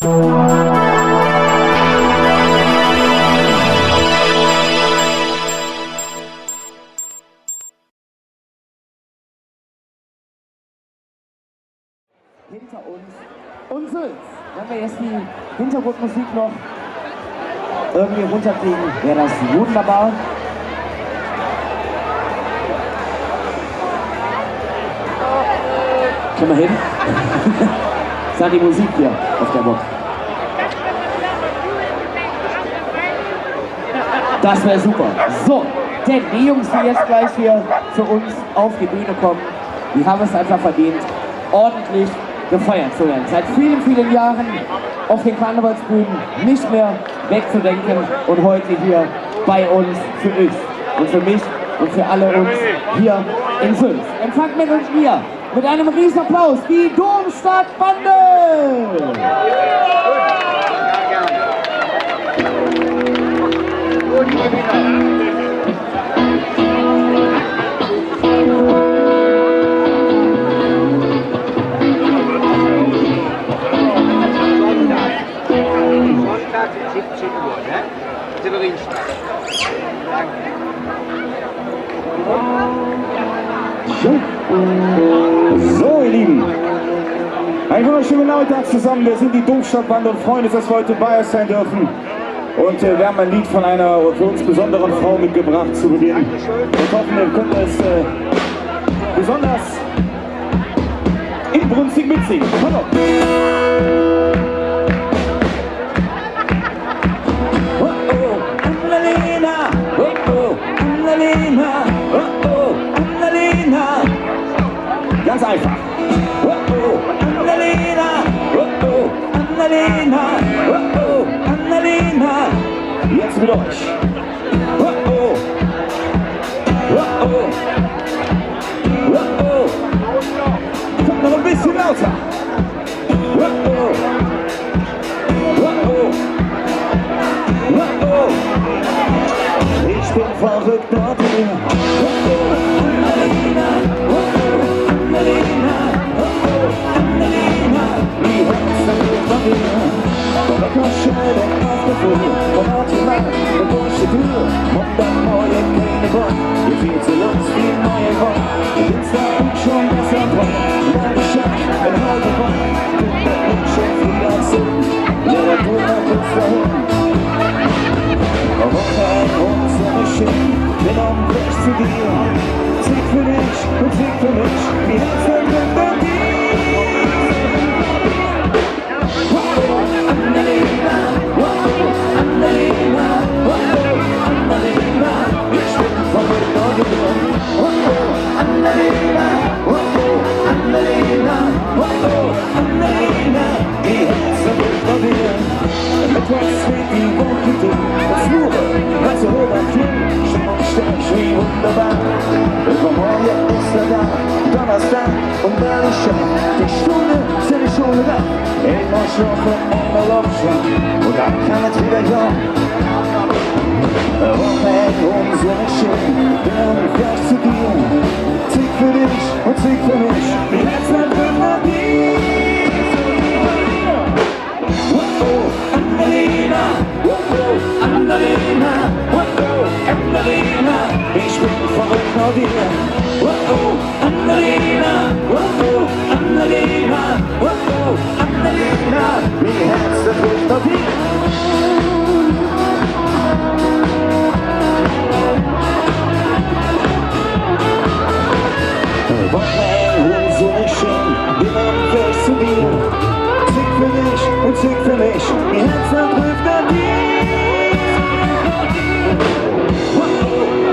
Hinter uns und Sülz. Wenn wir jetzt die Hintergrundmusik noch irgendwie runterkriegen, wäre das wunderbar. Komm mal hin. Sag die Musik hier auf der Box. Das wäre super. So, denn die Jungs, die jetzt gleich hier für uns auf die Bühne kommen, die haben es einfach verdient, ordentlich gefeiert zu werden. Seit vielen, vielen Jahren auf den Karnevalsbühnen nicht mehr wegzudenken und heute hier bei uns für euch und für mich und für alle uns hier in Sülz. Empfangt mit uns hier mit einem riesen Applaus die Domstadtbande! Sonntag 17 Uhr, ne? Severinstadt. So, ihr Lieben, einen wunderschönen Nachmittag zusammen. Wir sind die Domstadtbande und freuen uns, dass wir heute bei euch sein dürfen. Und wir haben ein Lied von einer für uns besonderen Frau mitgebracht zu Beginn. Wir hoffen, ihr könnt es besonders inbrünstig mitsingen. Hallo! Annalena, oh, Annalena, oh, Annalena. Ganz einfach. Oh, Annalena, oh, Annalena, oh, Annalena. Jetzt mit euch. Oh, kommt noch ein bisschen lauter. Ich bin verrückt nach dir. Annalena, Annalena, Annalena. Wie Herzen von dir. Von der Koschelle auf der Flur. Von Automat, der Bursche Tür. Und dann neue kleine Bock. Ihr viel zu Lust wie neue Bock. Ich bin's da und schon besser dran. Leidenschaft, ein halber Bock. Kinder und Chef wieder zu. Jeder Bruder kurz dahin. Unsere Schiff, bin am Weg zu dir. Sing für mich und sing für mich, wie Herzen über dir. Annalena, Annalena, Annalena, ich bin verrückt nach dir. Annalena, Annalena, Annalena, wie Herzen über dir. Mit was wird die Woche tun? Das nur was Oberfläche, Schmuckstich wie wunderbar. Übermorgen ist er da, Donnerstag und Berlin. Die Stunde sind die Schule da. Immer schlafen, immer laufen und dann kann es wieder kommen. Wochen unsere Schiff, bin gleich zu dir. Zieh für dich und zieh für mich, die Herzen für dich. Annalena, Annalena, Annalena, ich bin verrückt nach dir. Annalena, Annalena, Annalena, wie Herz verrückt nach dir. Unsere schön, bin am Weg zu dir. Zick für mich und zick für mich, wie Herz verrückt nach dir.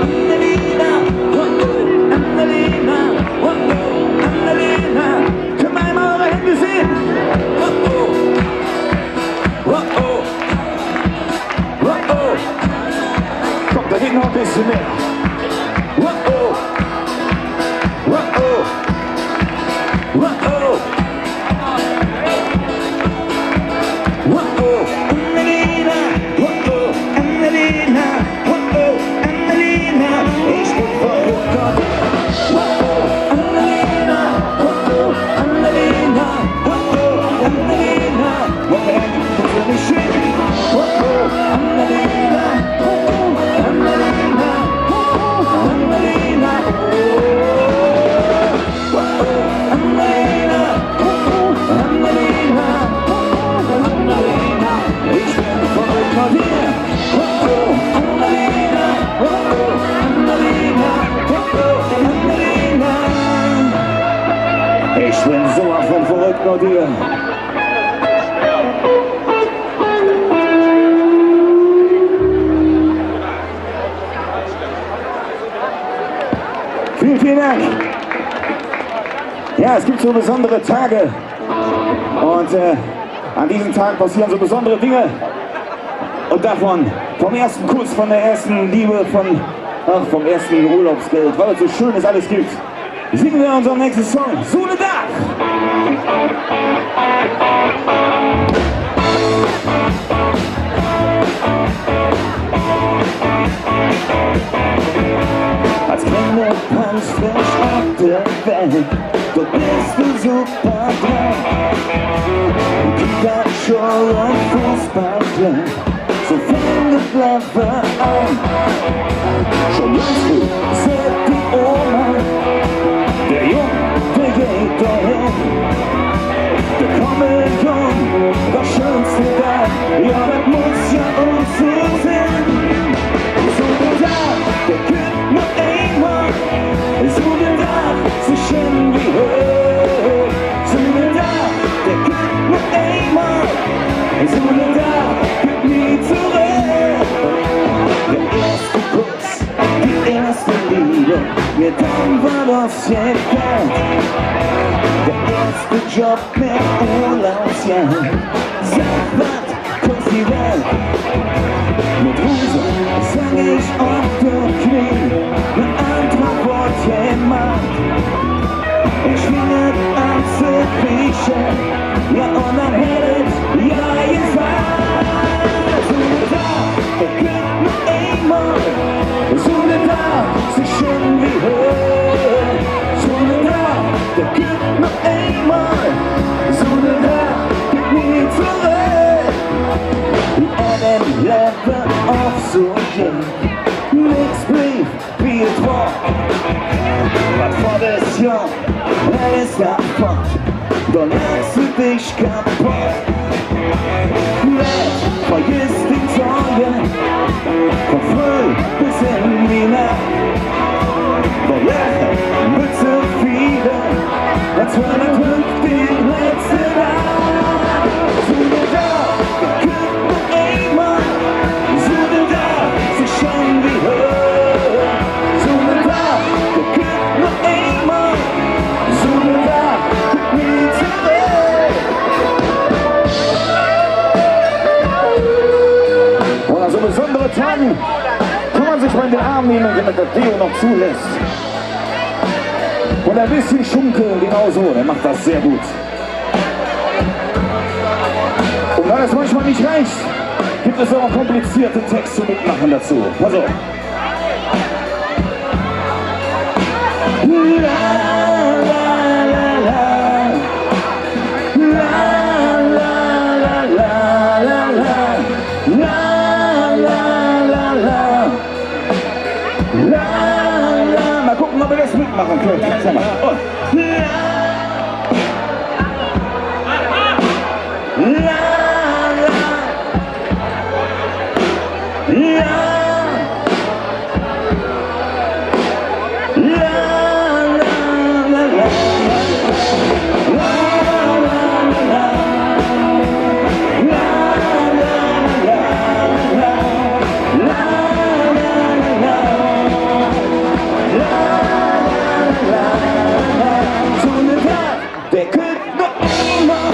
Annalena, Annalena, Annalena, können wir einmal eure Hände sehen? Komm, da geht noch ein bisschen mehr. Ich bin sowas von verrückt nach dir. Vielen, vielen Dank. Ja, es gibt so besondere Tage und an diesem Tag passieren so besondere Dinge. Und davon, vom ersten Kuss, von der ersten Liebe, vom ersten Urlaubsgeld, weil es so Schönes alles gibt, singen wir unseren nächsten Song, Sohle Dach. Als kleine Punch frisch auf der Welt, dort bist du super dran. Pikachu und Fußballclub, so fängt Blaffer an. Schon längst du seht die Oma, der Jung, der geht dahin. Der Kommentar, das Schönste da, ja, das muss ja uns so sein. So der Tag, der gibt nur einmal, so der Tag, so schön wie heute. So der Tag, der gibt nur einmal, so der Tag, gibt nie zurück. Der erste Kuss, die erste Liebe, mir dann war das egal. Der erste Job mit Urlaubsjahr, sag was, kostet die Welt. Mit Hose sang ich auf der Knie, mit anderer Wort jemand. Ich schwinget an zu riechen, ja und dann hättet ja gesagt. So ne Tag, der gibt nur einmal, so ne Tag, so schön wie heute. So ne Tag, der gibt nur einmal, so ne Tag, gibt nie zurück. Einen Level auf so je, nix blieb wie es war. Was vor das Jahr, alles kaputt, dann lachst du dich kaputt. Mensch, vergiss die Sorgen, von früh bis in die Nacht. Doch lachen mit so vielen, als war der Glück die letzte Nacht. So der Tag, der gibt nur einmal, so der Tag, so schön wie heute. So der Tag, der gibt nur einmal, so der Tag, gibt nie zurück. Und an so besondere Tagen kann man sich mal in den Arm nehmen, wenn man das Deo noch zulässt. Und ein bisschen schunkeln, genau so, der macht das sehr gut. Und da das manchmal nicht reicht, gibt es auch einen komplizierten Text zum Mitmachen dazu. Pass auf. Mal gucken, ob wir das mitmachen können. Sag mal. Oh. Der könnte noch einmal,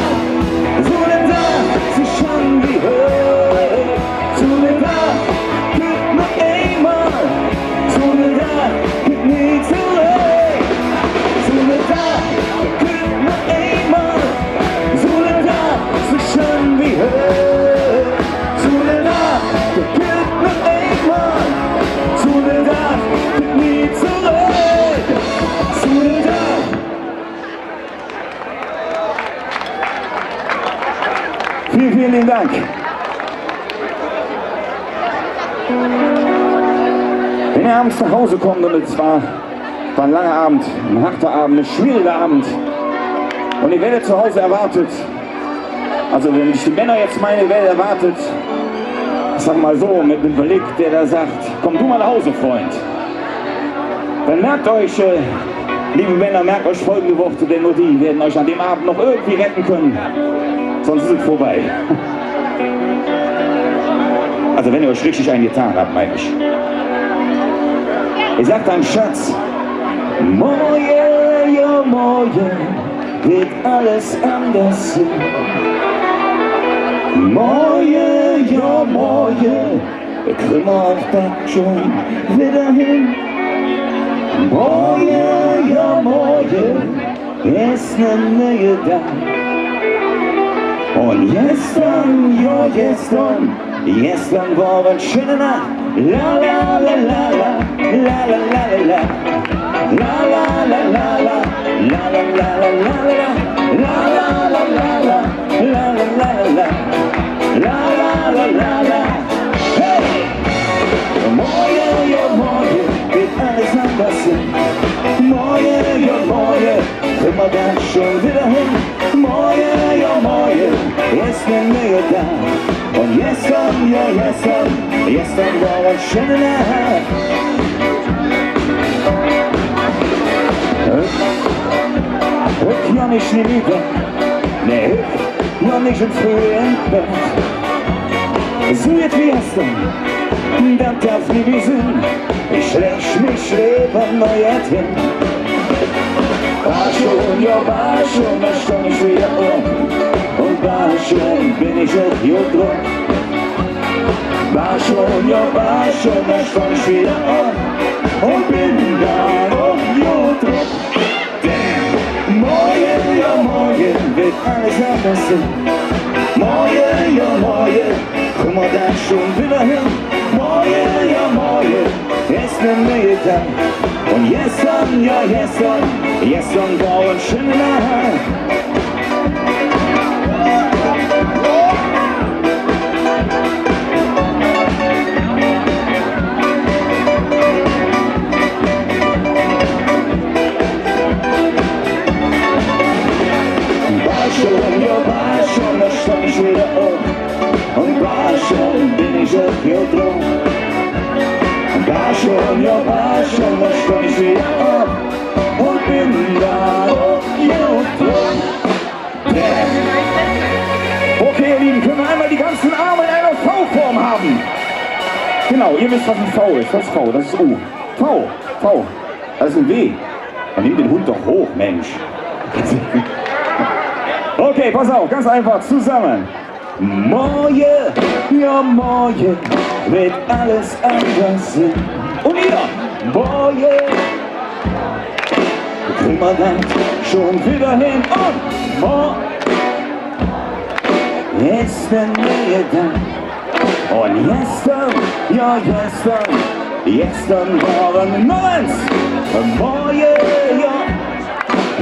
so der Tag, so schön wie heute. So der Tag, könnte noch einmal, so der Tag, gibt nie zurück. So der Tag, könnte noch einmal, so der Tag, so schön wie heute. So der Tag, könnte noch einmal, so der Tag, gibt nie zurück. So der Tag. Vielen, vielen lieben Dank. Wenn ihr abends nach Hause kommt und es war ein langer Abend, ein harter Abend, ein schwieriger Abend und ihr werdet zu Hause erwartet, also wenn ich die Männer jetzt meine, ihr werdet erwartet, ich sag mal so, mit einem Blick, der da sagt, komm du mal nach Hause, Freund. Dann merkt euch, Liebe Männer, merkt euch folgende Worte, denn nur die werden euch an dem Abend noch irgendwie retten können. Sonst ist es vorbei. Also wenn ihr euch richtig eingetan habt, meine ich. Ihr sagt einem Schatz, morgen, ja morgen, wird alles anders sein. Morgen, ja morgen, kriegen wir auf das schon wieder hin. Morgen, ja morgen, ist ne neue Tag. Und gestern, ja gestern war ein schöner Nacht. La la la la la, la la la la la, la la la la la, la la la la la, la la la la la, la la la la la, la la la la. Hey! Morgen, ja morgen, wird alles anders sein. Morgen, ja morgen, kriegen wir das schon wieder hin. Morgen, ja morgen, ist ne neue Tag. Und gestern, ja gestern war ein schöner Nacht. Rück ja nicht nie wieder, nee, ja nicht im frühen Bett. So jetzt wie gestern, das darf nie wie sein. Ich läch mich leben neuer hin. War schon, da stand ich wieder und war schon, bin ich auch hier drin. War schon, da stand ich wieder und bin da auch hier drin. Denn morgen wird alles anders sein. Morgen, komm mal da schon wieder hin. Morgen, ist ne neue Tag. Und gestern war ein schöner Nacht. War schon, da stand ich wieder auf. Und war schon, bin ich auch hier drum. War schon, da stand ich wieder auf. Und bin da auch hier drum. Okay, ihr Lieben, können wir einmal die ganzen Arme in einer V-Form haben? Genau, ihr wisst, was ein V ist. Das ist V, das ist U. V. Das ist ein W. Dann nimm den Hund doch hoch, Mensch. Okay, pass auf, ganz einfach, zusammen. Morgen, ja morgen, wird alles anders sein. Und wieder, morgen, kriegen wir das schon wieder hin. Und morgen ist der neue Tag. Und gestern waren noch eins. Morgen, ja,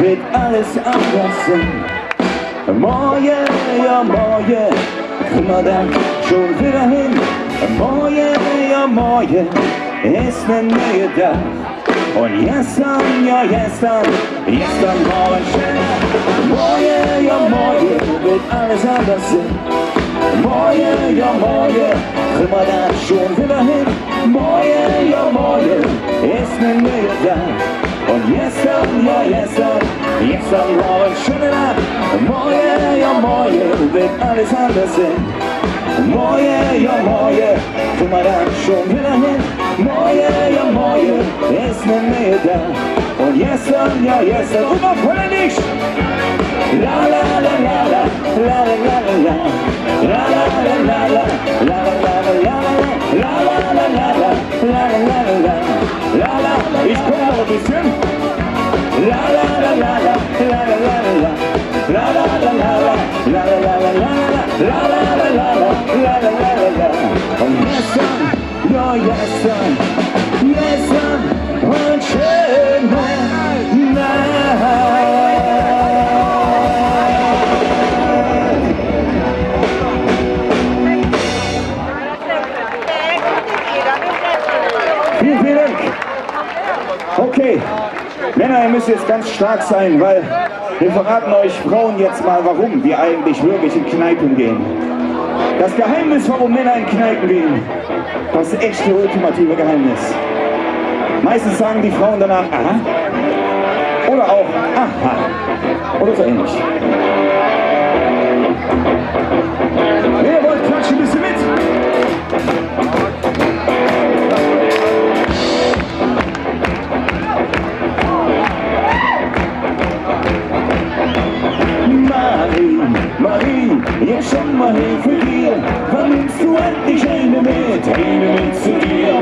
wird alles anders sein. Morgen, kriegen wir dann schon wieder hin. Morgen, ist ne neue Tag. Und gestern war ein schöner. Morgen, wird alles anders sein. Morgen, kriegen wir dann schon wieder hin. Morgen, ist ne neue Tag. Und gestern war ein schöner Nacht. Morgen, wird alles anders sein. Morgen, kriegen wir dann schon wieder hin. Morgen, ist ne neue Tag. Und gestern, und noch Holländisch. La la la la la, la la la la la, la la la la la, la la la la la, la la la la la, la la la la la, la la. Ich komme noch ein bisschen. La la la la la, la la la la, la la la la la, la la la la la, la la la la la, la la la la. Und gestern, war ein schöner Nacht. Vielen Dank. Okay, Männer, ihr müsst jetzt ganz stark sein, weil wir verraten euch Frauen jetzt mal, warum wir eigentlich wirklich in Kneipen gehen. Das Geheimnis, warum Männer in Kneipen gehen, das ist echt das ultimative Geheimnis. Meistens sagen die Frauen danach, aha. oder auch Aha oder so ähnlich. Wer wollt klatschen, ein bisschen mit? Marie, jetzt schon mal Hilfe dir. Wann nimmst du endlich eine mit zu dir?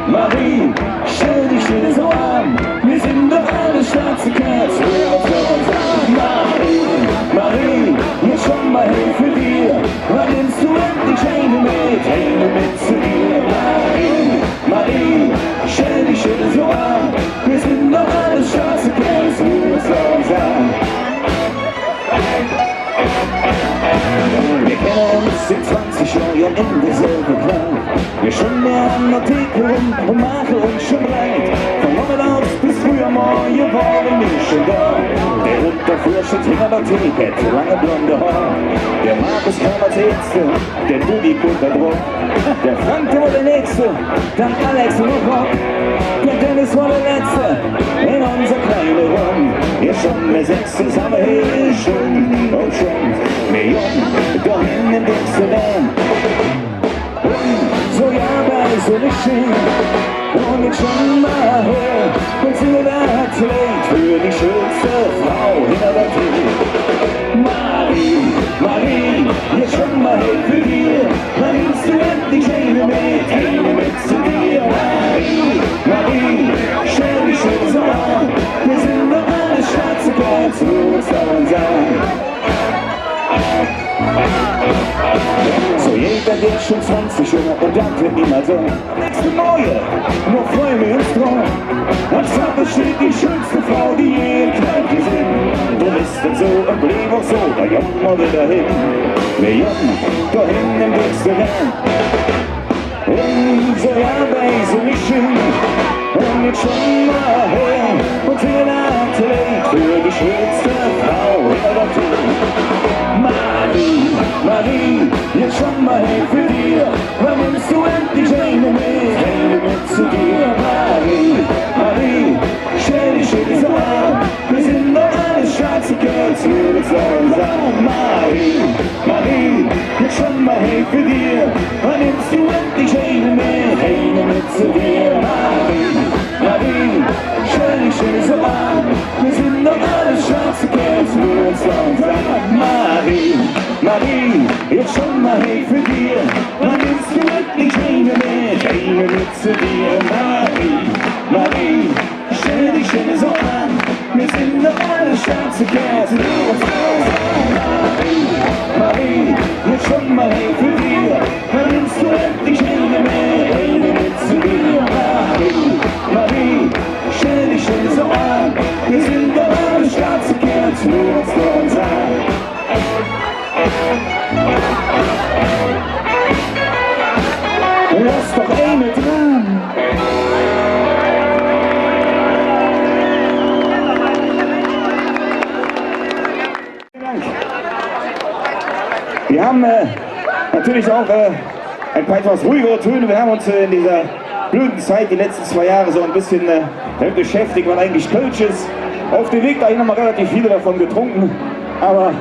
Marie, stell dich still so an. Wir sind doch alle schwarze Kerzen. Marie, jetzt schon mal Hilfe dir. Wann nimmst du endlich eine mit zu dir? Marie, stell dich still so an. Wir sind doch alle schwarze Kerzen. Wir kennen uns in 20 Jahren in derselben Kleid. Wir schwimmen an der Theke rum und machen uns schon breit. Von Nachmittags bis früh am Morgen waren wir schon da. Der Unterfuhr steht hinter der Theke, hat lange blonde Haar. Der Markus kam als Ärzte, der Dudi unter Druck. Der Frank war der Nächste, dann Alex und Rock. Der Dennis war der Letzte in unser kleiner Raum. Wir schon der 6 zusammen, hey, schon, oh schon. Wir jung, da hinten im Dixieland. So ja, bei so nicht schön. Und jetzt schon mal her, und sie mir da trägt für die schönste Frau hinter der Tür. Marie, jetzt schon mal her für dir. Wann nimmst du endlich eine mit zu dir? Marie, stell dich schön so an. Wir sind doch alle schwarze Kerzen, muss man sagen. So jeder geht schon 20 Jahre und dachte immer so, nächste Neue, nur freuen wir uns drauf. Als Vater steht die schönste Frau, die je in Kleid gesehen. Du bist denn so und blieb auch so, da jungen wir wieder hin. Wir jungen, da hinten im Dixieland. Und so ja, bei so nicht schön. Und jetzt schon mal her und hier natürlich für die schönste Frau hinter der Tür. Marie, jetzt schon mal her für dir. Wann nimmst du endlich eine mit zu dir? Marie, stell dich still so an. Wir sind doch alle schwarze Kerzen, wir sollen sagen. Marie, jetzt schon mal her für dir. Wann nimmst du endlich eine mit zu dir? Marie, stell dich still so an. Wir sind doch alle schwarze Kerzen, wir sollen sagen. Marie, jetzt schon mal hey für dir. Wann nimmst du endlich eine mit zu dir? Marie, stell dich still so an. Wir sind doch alle schwarze Kerzen. Marie, jetzt schon mal hey für dir. Wann nimmst du endlich eine mit zu dir? Marie, stell dich still so an. Wir sind doch alle schwarze Kerzen. Nur uns nur uns an. Lass doch eine dran. Vielen Dank. Wir haben natürlich auch ein paar etwas ruhigere Töne. Wir haben uns in dieser blöden Zeit die letzten 2 Jahre so ein bisschen damit beschäftigt, weil eigentlich Kölsch ist. Auf dem Weg dahin haben wir relativ viele davon getrunken, aber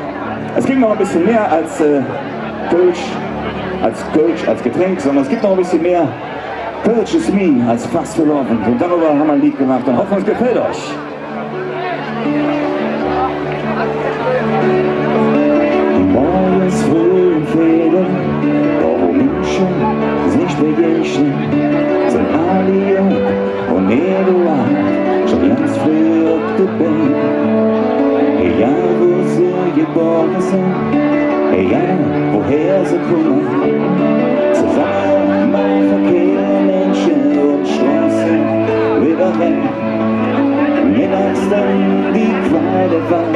es ging noch ein bisschen mehr als Kölsch, als Getränk, sondern es gibt noch ein bisschen mehr Kölsch is me als fast verloren. Und darüber haben wir ein Lied gemacht und hoffen, es gefällt euch. Morgens früh im Fäden, da wo Menschen sich begegnen, sind alle jung und Eduard schon ganz früh auf der Beine. Egal wo sie geboren sind, egal woher sie kommen, zusammen mal Verkehr, Menschen und Straßen wieder rennen. Mittags dann die Qual der Wahl,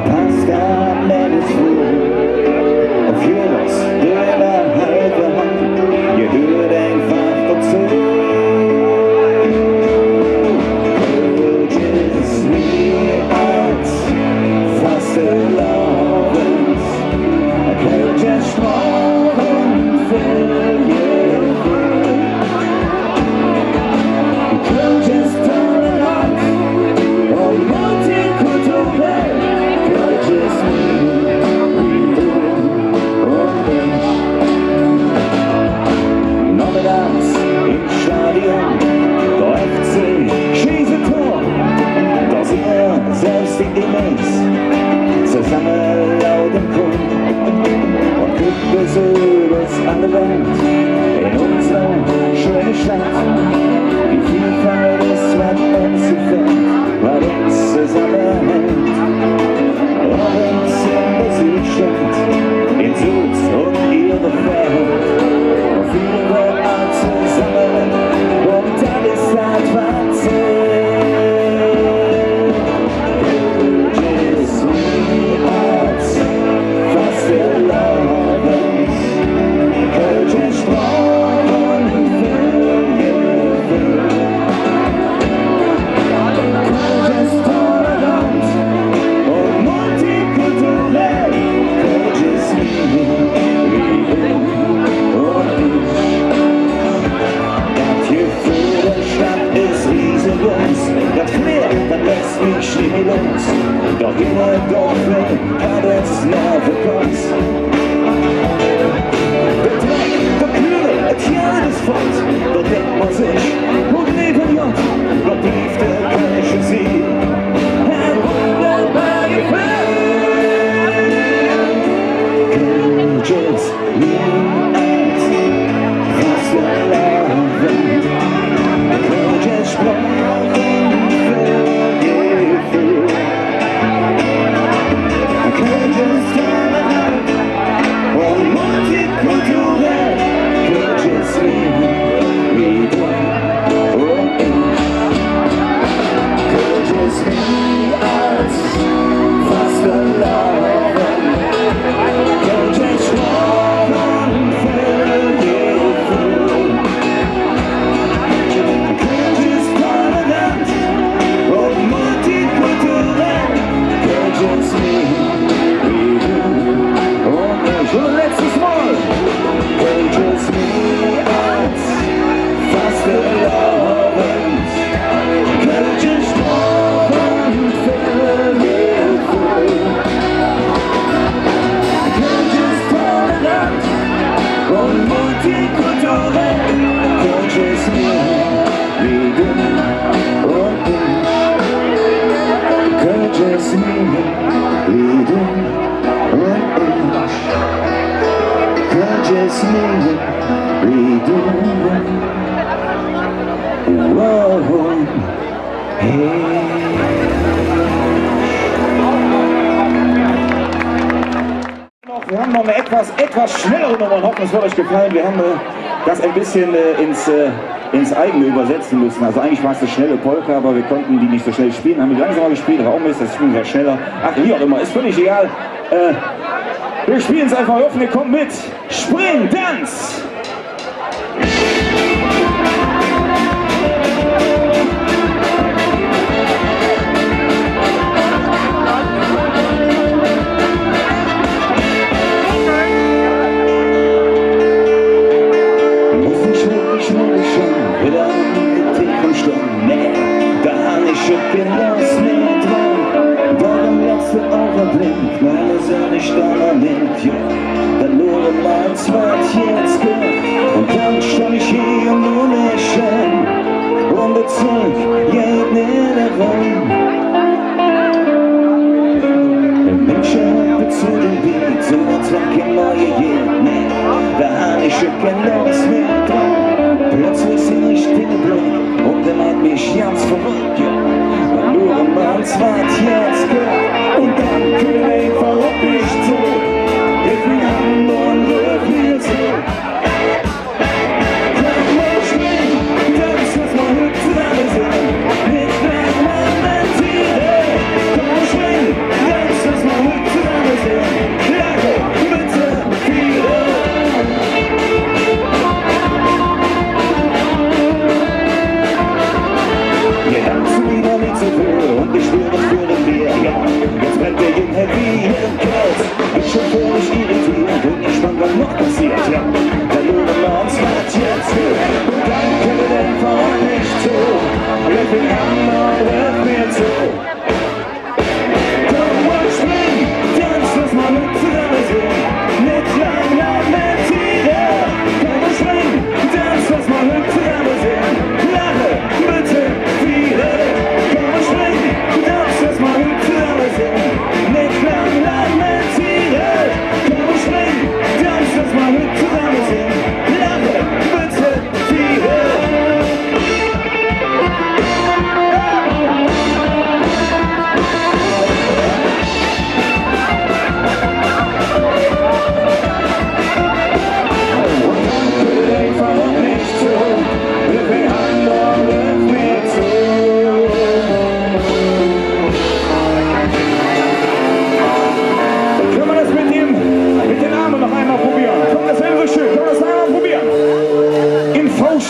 passt am Ende zu. Auf jedes Döner halbe Hand, ihr hört einfach dazu. Kölsch ist nie als fast erlaubt. Kölsch ist Sprachen für jeden. Kölsch ist tolerant und Eis, zusammen laut im Chor und gucken so übers alle Welt in unserer schönen Stadt. Die Vielfalt ist, was uns gefällt, was uns zusammenhält. Und uns in der Südstadt, in Sud und ihre Welt, und viele wollen auch zusammen und alles hat was zählt. Just me hearts, fast in love, just one fill you fill. Just tolerant und multikulturell, just me, und ich. Das Gefühl der Stadt ist riesengroß, das Flair, das lässt mich nie los. Doch in der Dorfwelt hat es Nerven groß. Der Dreck, der Kühle, das Jahr ist fort, dort denkt man sich, und neben J, dort lief der Kölnische See. Ein wunderbar gefällt. Just me out, fast in love. Just one fill you fill. I can't just stand around on multicultural. Can't just me do. Can't just me out, fast in love. Can't just one fill you fill. Can't just stand around on multicultural. Can't just me do. Und letztes Mal. Can't just me out, fast in love. Can't just one fill you fill. Can't just turn it out on multicultural. Can't just me do. Can't just me do. Can't just me do. Whoa, hey. Wir haben noch eine etwas schnellere Nummer und hoffen, es wird euch gefallen. Wir haben das ein bisschen ins eigene übersetzen müssen. Also eigentlich war es eine schnelle Polka, aber wir konnten die nicht so schnell spielen. Haben die langsamer gespielt, Raum ist, das spielen wir schneller. Ach, wie auch immer, ist völlig egal. Wir spielen es einfach, hoffen, ihr kommt mit. Spring, Tanz! Meine Sonne stand mit, ja, dann nur mein Zweit jetzt gehört. Und dann stand ich hier und nur lächeln und der Zeug geht nicht herum. Der Mensch hat zu dem Beat, so der Tag im neue Jahr, ne, da hab ich schon kein Los mehr dran. Plötzlich seh ich den Blick und der macht mich ganz verrückt, ja, dann nur mein Zweit jetzt gehört. Und dann kühl einfach auf mich zurück. Ich bin anderen wirklich zurück. Komm mal springen, tanz, lass mal hüpfen, alle singen. Ich bleib mal mit dir. Komm mal springen, tanz, lass mal hüpfen, alle singen. Lache, bitte, viele. Wir tanzen wieder nicht so viel und ich will nicht für den Bier, ja.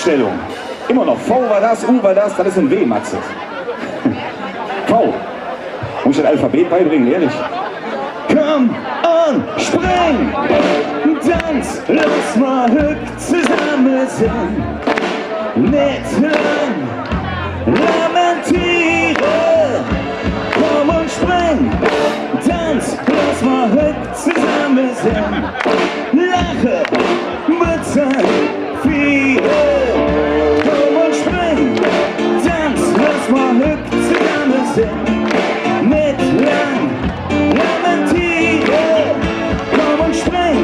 Einstellung. Immer noch. V war das, U war das ist ein W, Matze. V. Muss ich das Alphabet beibringen, ehrlich? Komm on, spring! Tanz, lass mal hübsch zusammen sein. Nicht lang lamentieren. Komm und spring! Tanz, lass mal hübsch zusammen sein. Lache, bezahlen, viele. Komm und spring! Tanz, lass mal hübsch zusammen sein. Nicht lang lamentieren. Komm und spring!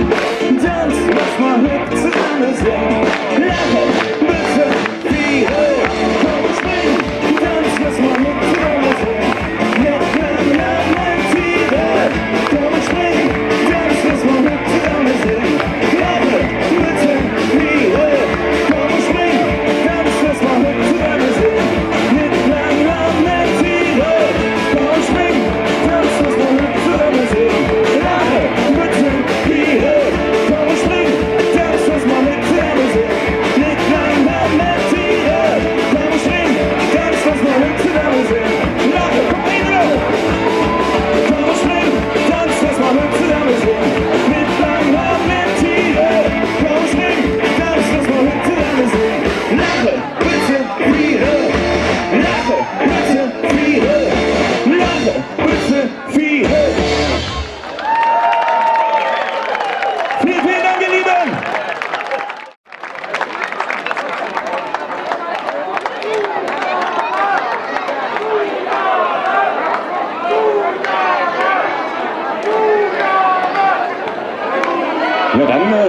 Tanz, lass mal hübsch zusammen sein. Lache, bezahlen, viele. Komm und spring! Tanz, lass mal hübsch zusammen sein. Nicht lang lamentieren. Komm und spring! Tanz, lass mal hübsch zusammen sein. Lache, bezahlen, viele. Komm und spring! Tanz, lass mal hübsch zusammen sein. Nicht lang lamentieren. Komm und spring! Tanz, lass mal hübsch zusammen sein. Lache, bezahlen, viele. Komm und spring! Tanz, lass mal hübsch zusammen sein. Nicht lang lamentieren. Komm und spring! Tanz, lass mal hübsch zusammen sein. Lache, komm rein, Bro! Komm und spring! Tanz, lass mal hübsch zusammen sein. Nicht lang lamentieren. Komm und spring! Tanz, lass mal hübsch zusammen sein. Lache, bitte, viele. Lache, bitte, viele. Lache, bitte, viele. Vielen, vielen Dank, ihr Lieben! Ja, dann, ja,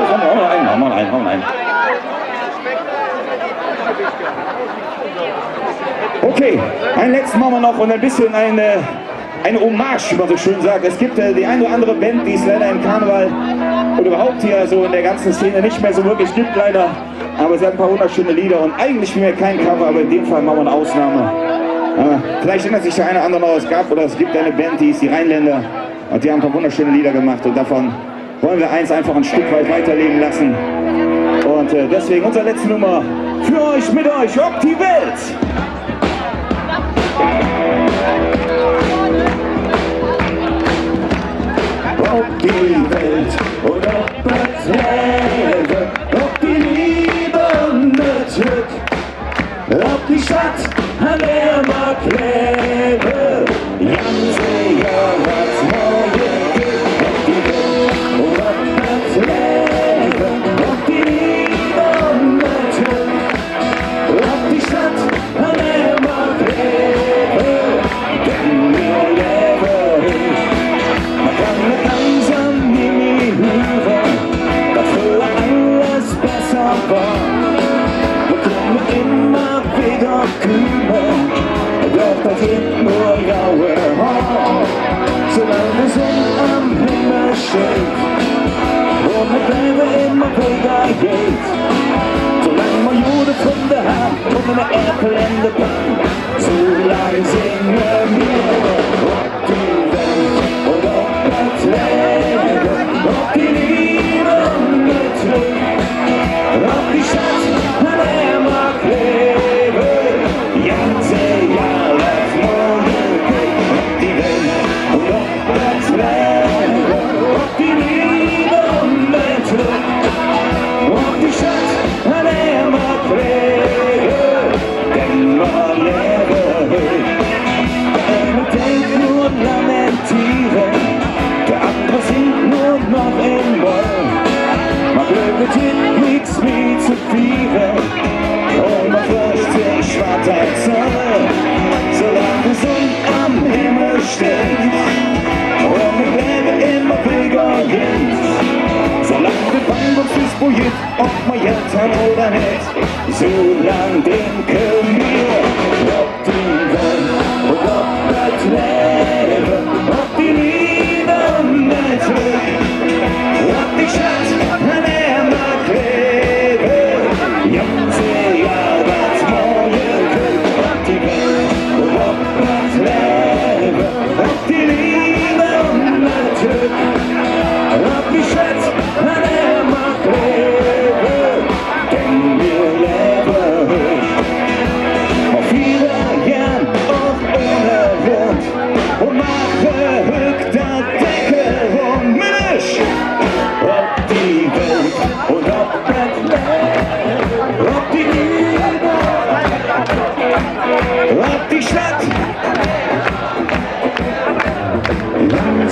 komm, hau mal ein. Okay, einen letzten machen wir noch und ein bisschen eine Hommage, wie man so schön sagt. Es gibt die eine oder andere Band, die es leider im Karneval und überhaupt hier so in der ganzen Szene nicht mehr so wirklich gibt, leider. Aber es hat ein paar wunderschöne Lieder und eigentlich spielen wir kein Cover, aber in dem Fall machen wir eine Ausnahme. Vielleicht erinnert sich der eine oder andere noch, es gab oder es gibt eine Band, die ist die Rheinländer und die haben ein paar wunderschöne Lieder gemacht und davon wollen wir eins einfach ein Stück weit weiterleben lassen. Und deswegen unsere letzte Nummer für euch, mit euch, Rock die Welt! Rock die Welt und ob das Leben, ob die Liebe und das Glück, ob die Stadt an der Mark lebe, ganze Jahr was morgen gibt, ob die Welt und ob das Leben, ob die Liebe und das Glück, ob die Stadt an der Mark lebe, denn wir leben. Man kann nicht langsam nie mehr hören, dass früher alles besser war. Wir können immer wieder kümmern, doch das sind nur graue Haare. Solange die Sonne am Himmel steht und mit Leben immer wieder geht. Solange man Jude von der Hand und eine Äpfel in der Bank, solange singen wir Rock die Welt und ob das Leben, ob die Liebe und das Glück, ob die Stadt an der Mark lebe, ganze Jahr als morgen geht, ob die Welt und ob das Leben, ob die Liebe und das Glück, ob die Stadt an der Mark lebe, denn man lebe. Der eine denkt nur und lamentieren, der andere singt nur noch im Moll. Man glückt nichts wie zu feiern und man fürchtet sich schwarz als Sonne, solange die Sonne am Himmel steht und mit Leben immer weniger geht. Solange der Weinwurf ist buiert, ob wir jetzt haben oder nicht, solange denken wir, ob die Welt und ob das Leben, ob die Liebe und das Glück, ob die Stadt an der Mark lebe, ganze Jahr was morgen kommt, ob die Welt und ob das Leben, ob die Liebe und das Glück, ob die Stadt an der Mark lebe,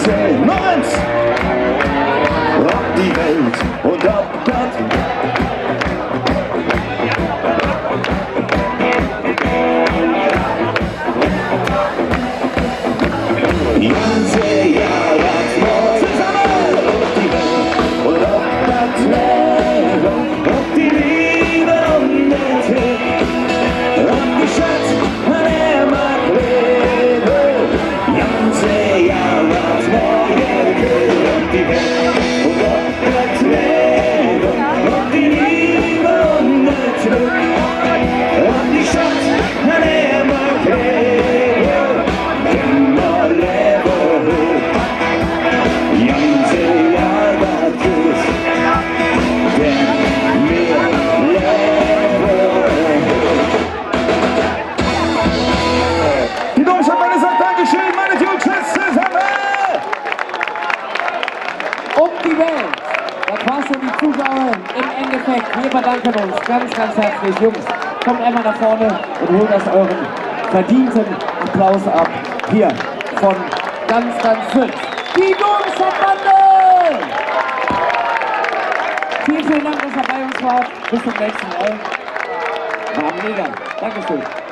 zählen noch eins. Ob die Welt und ob Gott. Ganze Jahre zusammen. Ob die Welt und ob das Leben, ob die Liebe und der Tod, ob die Schatz an der Mark leben. Ganze Jahre ob die Welt und ob das Leben, ob die Liebe und der Tod, ob die Schatz an der Mark leben. Immer leben. Ganze Jahre ist, denn wir leben. Die Deutschlandbande sagt Dankeschön, meine Jungs, tschüss zusammen! Um die Welt. Das war schon die Zuschauer im Endeffekt. Wir bedanken uns ganz, ganz herzlich. Jungs, kommt einmal nach vorne und holt euch euren verdienten Applaus ab. Hier von ganz, ganz Fürth. Die Deutschlandbande! Vielen, vielen Dank, dass ihr bei uns wart. Bis zum nächsten Mal. War mega. Dankeschön.